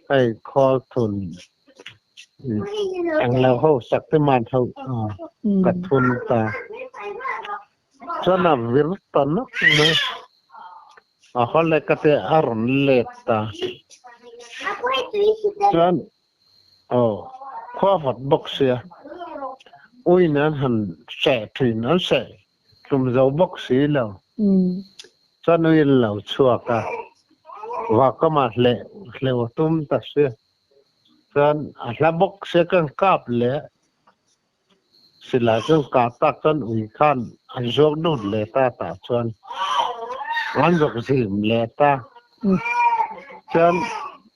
Speaker 2: ไอ้คอทุนอังเราเขาสักตัวมาเท่ากระทุนตาส่วนนั้นวิรุตตนะเนี่ยเขาเลยก็จะอารมณ์เล็ดตาส่วนข้อฝัดบกเสียอุ้ยนั้นหันแสบถึงนั้นแสบกลุ่มเราบกสีแล้วส่วนอุ้ยเราชัวกันว่าก็มาเละตุ้มตัดเสียส่วนเราบกเสียกันกลับเละสิลาจนกาตักจนอุ้ยขันอันโชคดุดเละตาส่วนอันจกสิมเละตาส่วน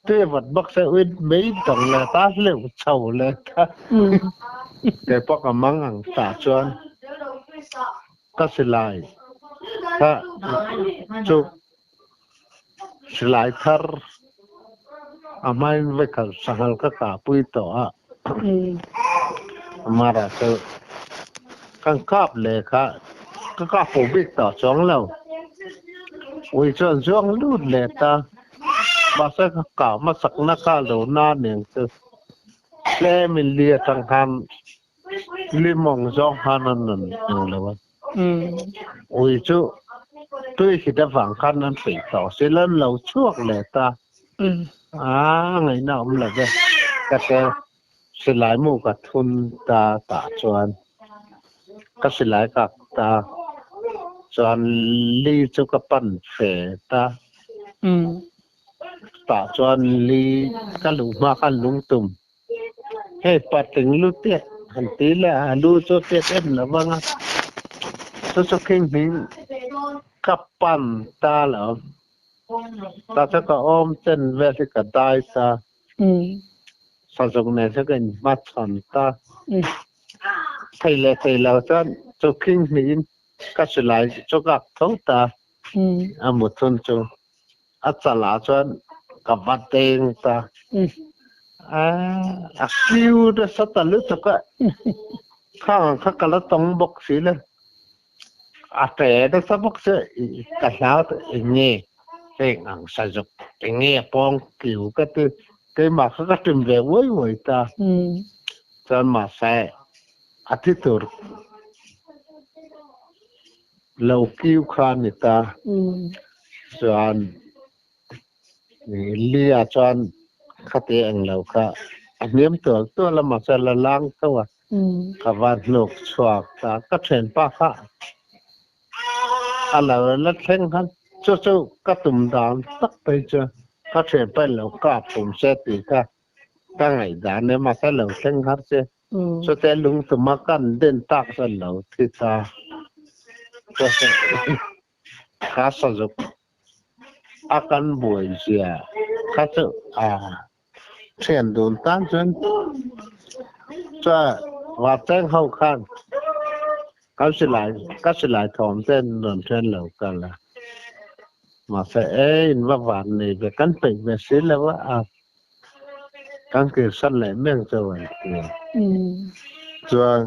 Speaker 2: เที่ยวบักเสียอุ้ยไม่ต้องเละตาเลี้ยวเฉาเละตาแต่พวกมังอังตาส่วนก็สิลายถ้าจุกสิลายทาร์ไม่ไว้กับสังหารก็กาปุยต่อมาราเจอกันคาบเลยค่ะก็กาปูบิกต่อสองแล้ววิจารณ์ช่วงลูดเลยตาบาสักเก่ามาสักนักข่าวหน้าเนี่ยคือแค่มิเลียทางทำลิมองจองฮานันนั่นเลยวะวิจุตัวคิดว่าฝังคันนั้นปีต่อเสร็จแล้วเราช่วงเลยตาไงน่าอมเลยก็แต่สลายมูกับทุนตาจวนก็สลายกับตาจวนลีจุกปันเฟตาจวนลีกันลุมากันลุงตุ่มให้ปัดถึงลูเตี้ยหันตีละลูโจเตี้ยเอ็นละว่างั้นสุดๆเข่งหิง ขับปั่นตาเหรอตาจะก็อมเส้นเวสิกได้ตาสะสมเนี่ยจะเป็นมัดสันตาไทยแล้วจนจุกิงหินก็สลายจุกักท้องตาอามุทุนจูอัศลาจนกับวัดเตงตาคิวเดสตันลุตก็ข้างข้ากระตงบกสีเลยแต่เดสบกเสียกระลาตัวเงี้ยเองอังสะจุกเงี้ยปองคิวก็ตัวcái màเขาถึงเวไว้ตาจนมาใส่อาทิตย์ตัวเราคิวคานนี่ตาจนเลี้ยจนขัดเองเราค่ะอันนี้มันตัวละมาใส่ละล้างตัวกับว่าลูกชวกตาก็เชิญป้าค่ะอะไรแล้วเช่นกันจู่ๆก็ตุ่มดาวตักไปเจอก็เชิญไปแล้วก็ผมเสติค่ะก็ไงด่านเนี่ยมาใส่เราเช่นกันเจ้สุดท้ายลุงตุ่มมากันเดินตักใส่เราที่ตาก็ใส่ข้าสจุกอาการบวยเสียข้าจะเชียนโดนตั้งจนจะว่าแจ้งเข้าข้างก็สิหลายถอมเส้นโดนเช่นเหล่ากันละมาใส่ว่าหวานนี่ไปกันเป็นไปสิแล้วว่ากันเกิดสั้นแหลมเมี่ยงจะวันเดียว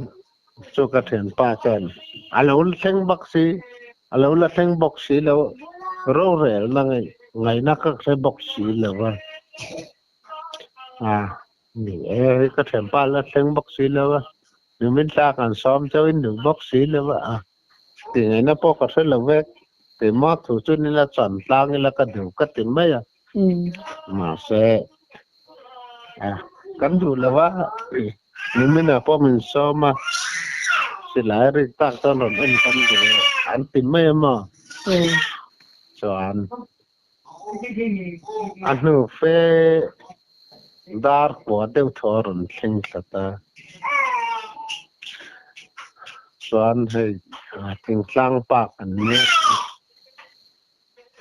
Speaker 2: จกระเทียนป้าจันเราเช่งบักซีเราละเช่งบักซีแล้วเราเรียนนั่งไงนักก็ใช้บักซีแล้วว่านี่กระเทียนป้าละเช่งบักซีแล้วว่าหนึ่งมิตรกันซ้อมเจ้าหนึ่งบักซีแล้วว่าตีไงนะพวกก็ใช้เราเวกตีมอดถูจุนี่ละจันตางนี่ละก็ดูก็ตีไม่มาเสกันดูแล้วว่านี่ไม่น่าพอมันซ้อมมาสิหลายเรื่องตั้งตลอดเป็นกันดูอันตีไม่มาส่วนอันนู้นเฟดาร์กว่าเดี๋ยวทอรุนเชิงสัตย์ส่วนให้ถึงสร้างปากอันนี้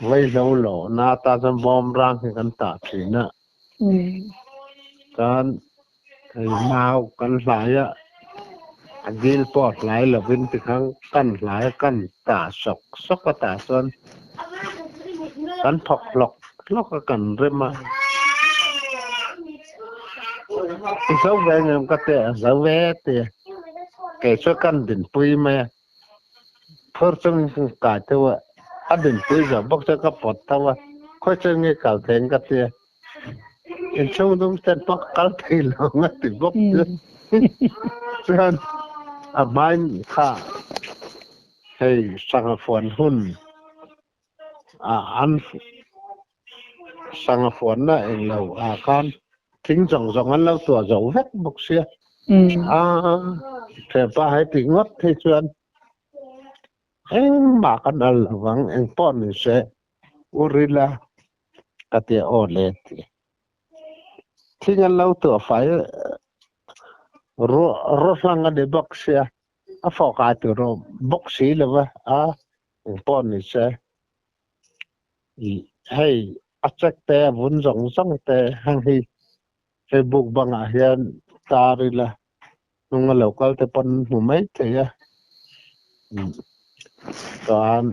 Speaker 2: ไว้เราหล่อหน้าตาจะบอมร่างกันตาสีน่ะการให้มากันหลายอันนี้ปอดหลายแล้วเป็นที่ครั้งกันหลายกันตาสกตาส่วนกันพอกหลอกกันเรื่อยมาเสาแหวนก็เตะเสาแหวนเตะแกช่วยกันดินปุยไหมเพิ่มจังกาเทว่าดินปุยจะบอกจะก็ปวดตัวค่อยจะเงี้ยเก่าแทงก็เตะเอ็นช่วงต้องเต้นปักกัลทีหลงติดบอกฉะนั้นไม่ค่ะให้สังฝนหุ่นอันสังฝนน่ะเองเราการทิ้งสองอันเราตัวเราเวกบอกเสียแต่ป้าให้ถึงวัดที่ชวนมากันอะไรวังป้อนนี่เสอุริลากะเตียโอเลติทิ้งอันเราตัวไฟรถลังกันเดบอกเสียฟอกาตัวเราบอกสีเลยวะป้อนนี่เสให้อาจจะแต่วุ่นสองแต่หังให้บุกบังอาเฮียนตาริละนุ่งเหลาก็แต่ปนหัวไม่เถียตอน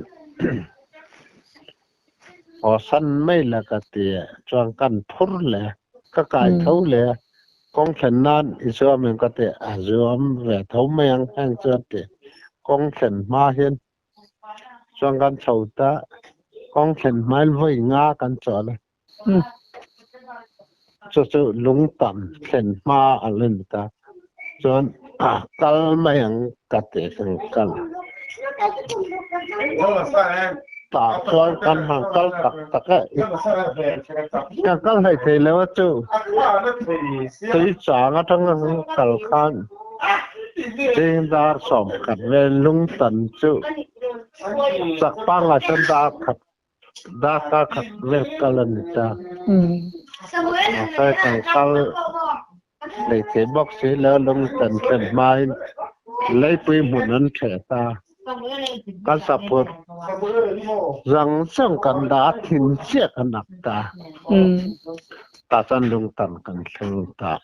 Speaker 2: พอสั้นไม่ละก็เตียจวงกันพุรเลยก็กายเท่าเลยกองฉันนั้นอิสระมันก็เตียจวมแหวะเท่าไม่ยังแห้งเจอเตียกองฉันมาเห็นจวงกันเฉาตากองฉันไม่ไว้งากันจอเลยจะลุงต่ำเข็นมาอะไรนี่ตาจนกัลไม่ยังกัดเตะกันตาจนกันห่างกัลตักยังกัลให้เทแล้วจู่ตีจางทั้งกัลขันเดินดาร์สมกัดเวลุงตันจู่สักปังอาชันดาขัดดาขัดเวกัลนิตาใส่กันกัลเลยเทบอกสีแล้วลุงตันเป็นไม้เลยปีหมุนนั้นเฉตากัลสับปะ rằng sang cần đã thìn chiếc cần nạp ta chân lung tần cần thình ta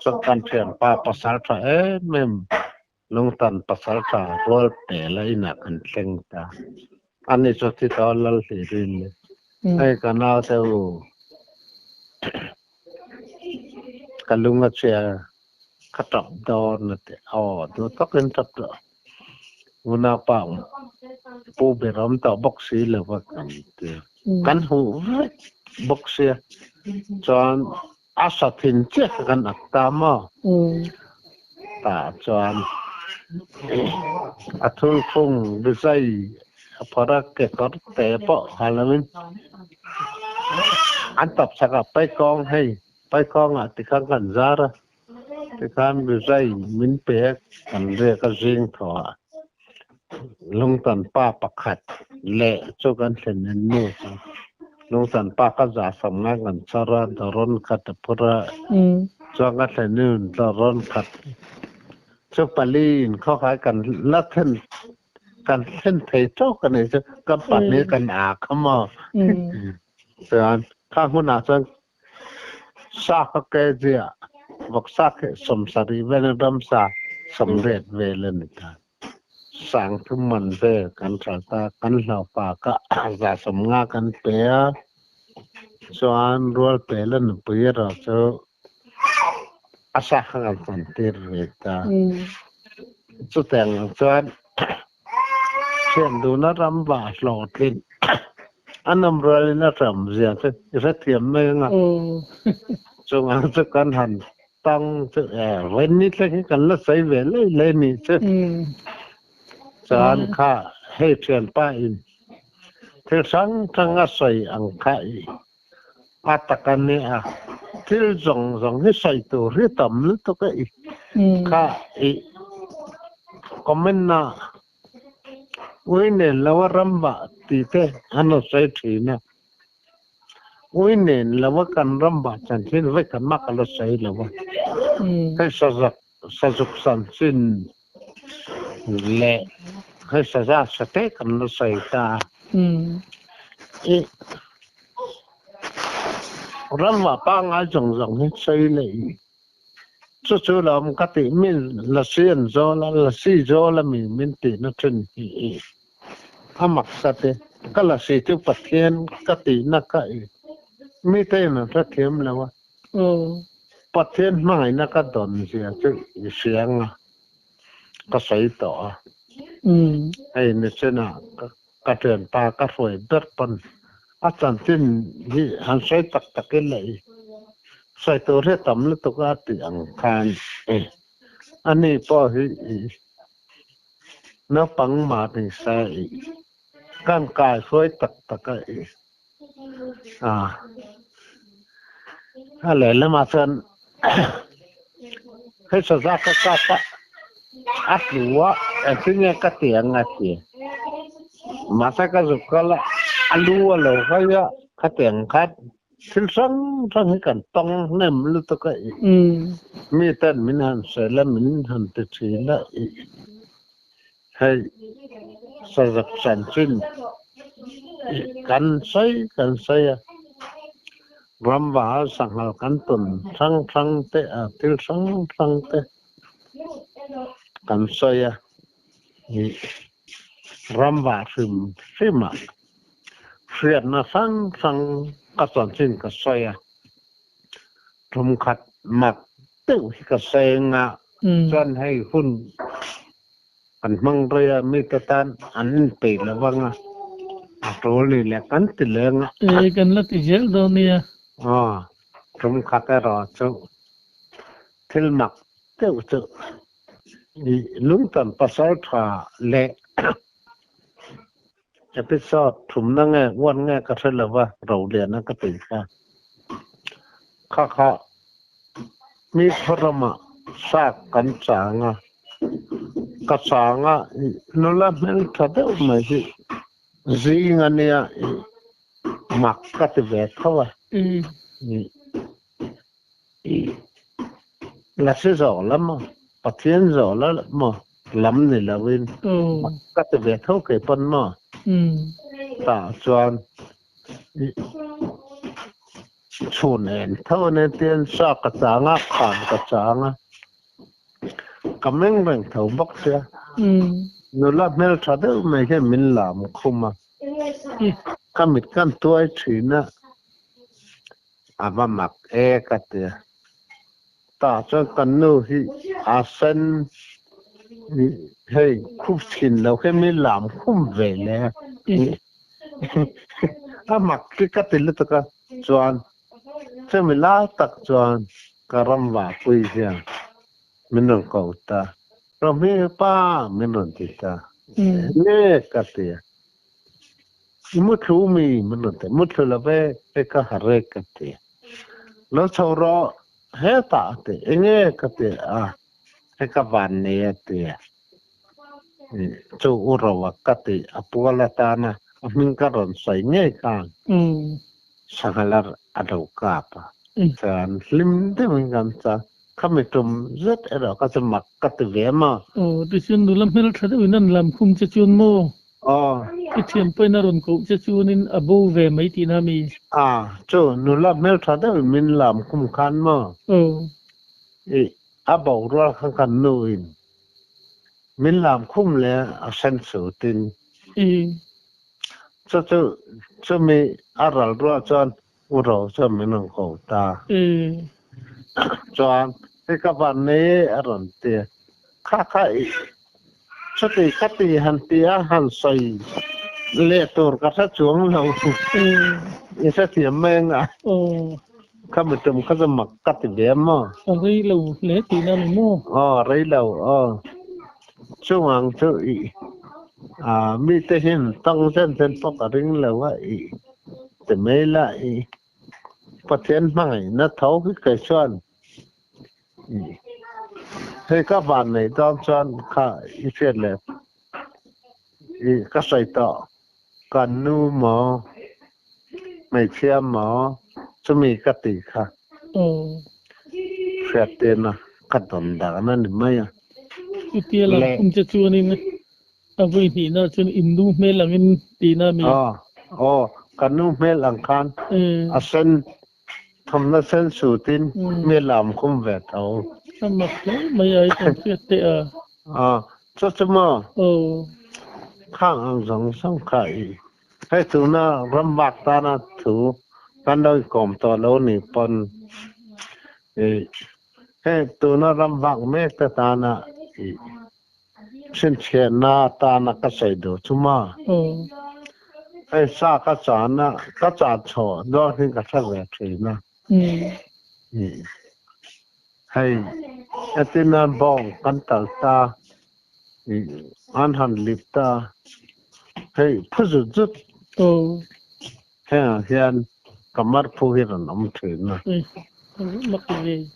Speaker 2: sang cần thiền pa pasal tra mem lung tần pasal tra rol te lai na cần thình ta anh ấy cho thì tao lal thì rin ai cái nào theo cái lung ngắt xe cắt trọc đo nè tôi tóc lên trọc đó una pang pu be ram ta boxi le wa kan hu boxi chọn asa thin che kan akta ma ta chọn athul phung bi sai phara ke kar te po halamin an tập saka pai kong hay pai kong a ti kan kan zara ti kan bi sai min pe kan re ka jing tho lung tan pa pakhat le cho kan thlen nu lung tan pa ka za sam nga kan chara daron khat pura cho nga thlen nu daron khat cho palin kho khai kan la then kan then thei cho kan ne ka pat ne kan a khama san kha huna sang sa ka ke dia vok sa ke som sari ven ram sa samret ve len ta sang thu man ve kan tra ta kan lau pa ka za som nga kan pe chuan rual pe len pe ra cho asa kan kan tir ve ta chu teng chuan chen du na ram ba lo tin anam rual na ram zia che ra thiam me nga chu nga chu kan han tăng chu ven ni le kan la sai ve le ni che chan kha he chen pa in thil sang thanga sai ang khai atakan ne a thil zong ni sai tu ri tam lu to ka i kha i comment na uine lawa ramba ti te ano sai thi na uine lawa kan ramba chan thin ve kan ma ka lo sai lawa kai sa zuk san sin le hay sa ra sa te kan lo sai ta ram wa pa nga jong ni sai le chu lam ka ti min la sien zo la si zo la min ti na chen hi amak sa te ka la si tu pathian ka ti na ka mi te na ra thiam la wa pathian mai na ka don sia chu siang ka sai to ai ne chena ka tren pa ka foi ber pan a chan tin hi han sai tak ke le sai to re tam le to ka ti ang khan ani po hi na pang ma ni sai kan kai foi tak ka ha le la ma san hay sa za ka pa atlua artinya katiang ngati masa ka zukala alua lo kaya katiang kat silsang sang kan tong nem lu to ka mi tan min han sela min han te chila hay sa zak san chin kan sai ram wa sang hal kan tun sang te til sang te kan saya ramba sima fiat na sang ka son sin ka saya rum khat mak tu ka senga chan hai hun kan mang ria mi ta tan an pe la wanga to li le kan ti lenga
Speaker 1: kan la ti gel do nia
Speaker 2: rum khat ra chu thil mak tu lung tan pasal tha le episode thum na nge wan nge ka thela wa ro le na ka ti kha mi pharama sa kan changa ka changa no la mel tha de ma ji zinga nia mak ka ti ve khawa la se zo la ma patien zo la ma lắm này là bên các cái việc thấu cái phần mà ta chọn chôn hẹn thấu nên tiền sa cái trang á khăn cái trang á cầm mình bằng thấu bóc xe nó là mel trả được mấy cái mình làm không mà cầm mình căn tuổi chuyện á à mà mặc cái tiền ta cho cần nuôi sen hey khúc chín lâu cái mình làm không về nè ta mặc cái tiền là tất chọn cho mình lá tắc chọn karam và quỳ ra mình non cầu ta rồi mình pa mình non ta nè cái tiền mút lúa mình non ta mút lúa là về cái hare cái tiền nó sau đó hết ta tiền nghe cái tiền à cái van này tiền cho uro cái tiền apuala ta na mình cái rồi say nghe càng sangalar adau kapa dan lim de menganta kami tum zet era ka mak ka te vema
Speaker 1: ti chun dulam hel thada winan lam khum che chun mo ki thiam pe na ron ko che chunin abu ve mai ti na mi
Speaker 2: cho nula mel thada min lam khum khan ma abau ro khan kan nuin min lam khum le a san su tin cho mi aral ro chon uro cho mi nong ko ta chon cái van này aron te kha cho ti han ti han sai le tor ka sa chuang lo sa ti meng ka mi tum ka mak ka ti de ma
Speaker 1: rei lo le ti na mo
Speaker 2: rei lo chuang chu mi te hin tong sen pok ring lo wa te me la patien mai na thau cái chuan thế các bạn này đang chọn cả ý chuyện là các sai tọ cần nu mò mày chia mò cho mình các tỷ khác phép tiền à các đồng đảng nó được mấy
Speaker 1: cái tiền là không cho chuan in vui thì nó chuan indu mê lang in tí na mi
Speaker 2: cần nu mê lang khan sen thầm nó sen sủ tin mê làm không về tàu
Speaker 1: mặc mấy ấy còn chuyện tệ
Speaker 2: cho mà khang ang giống xong khai hay thứ na ram bạc ta na thứ căn đôi còm to lâu nỉ pon hay thứ na ram bạc mẹ ta na xin chén na ta na cái sợi đồ chú mà hay sa cái chả chọ đó thì cái sao vậy thì na hay tin an bong kan tal ta an han lip ta hay phuzu zut hian kamar phu hiran am thina
Speaker 1: mặc gì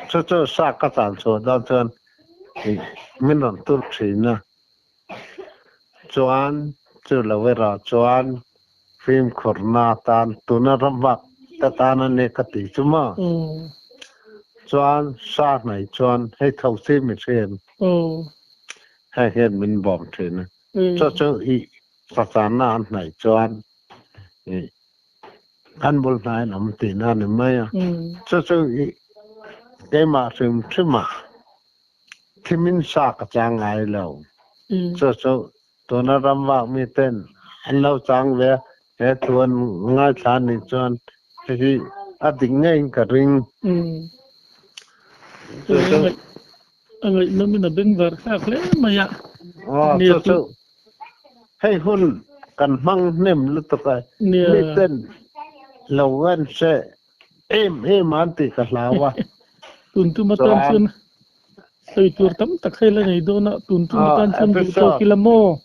Speaker 2: cho sa ka tan so da chen min ron tur thina chuan chu lawera chuan phim khorna tan tuna rambak ta tan ne ka ti chuma chuan sa này chuan hay thầu xin mình xem hay hiện mình bom trên cho phát na này chuan ăn bol này nằm tiền ăn mấy cho cái mà xem mà thì mình sa cái trang ai lâu cho tôi nó làm việc mi tên anh lâu trang về cái tuần ngay sáng này chuan thì định ngay cả ring
Speaker 1: Ang nó mình là bên vợ khác lấy mà ya
Speaker 2: hay hun cần mang niềm lúc tập này tên lâu gần sẽ em ăn thì cả lão
Speaker 1: tuần tu mà tan xuân tôi tuột tắm tắc hay là này đâu nọ tuần tu mà tan xuân tôi kia là mò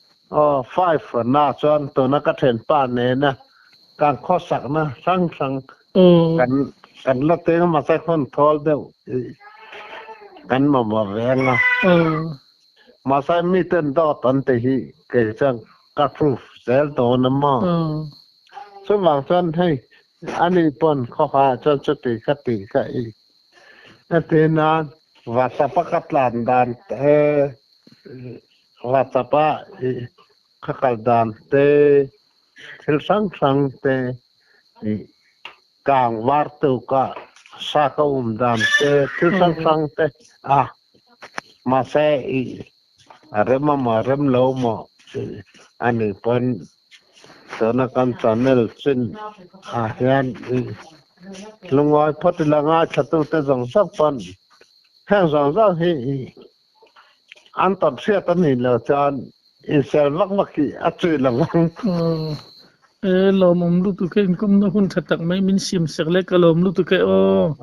Speaker 2: five na chuan tôi nó cắt hình pan này nè càng khó sặc na sang cần là tiếng mà sẽ không thol đâuกันมาบ่แวงมาใส่มีเต้นดอตันติหิเกจังกัดพรูฟเซลโตนมาสว่างจันให้อันนี้ปนข้อหาจันสติคติก็อีกนั่นเองนะว่าสะปะกัดลานดาน ว่าจะป้าข้ากันดานเตทิลสังเตกางวาร์ตุกะสากดานเตทิลสังเตมาเซเรมมาเรมโลมาอันนี้เป็นตอนกันชาแนลซึ่งเฮียนลุงไว้พัดละงาชัดตัวเตจงสักปันแห่งสองสักฮีอันตัดเสียตันนี่แล้วจานอินเซลลักมักกี้อัจฉริยะลัง
Speaker 1: lom om lu tu ke kum na hun thatak mai min sim sek le ka lom lu tu ke o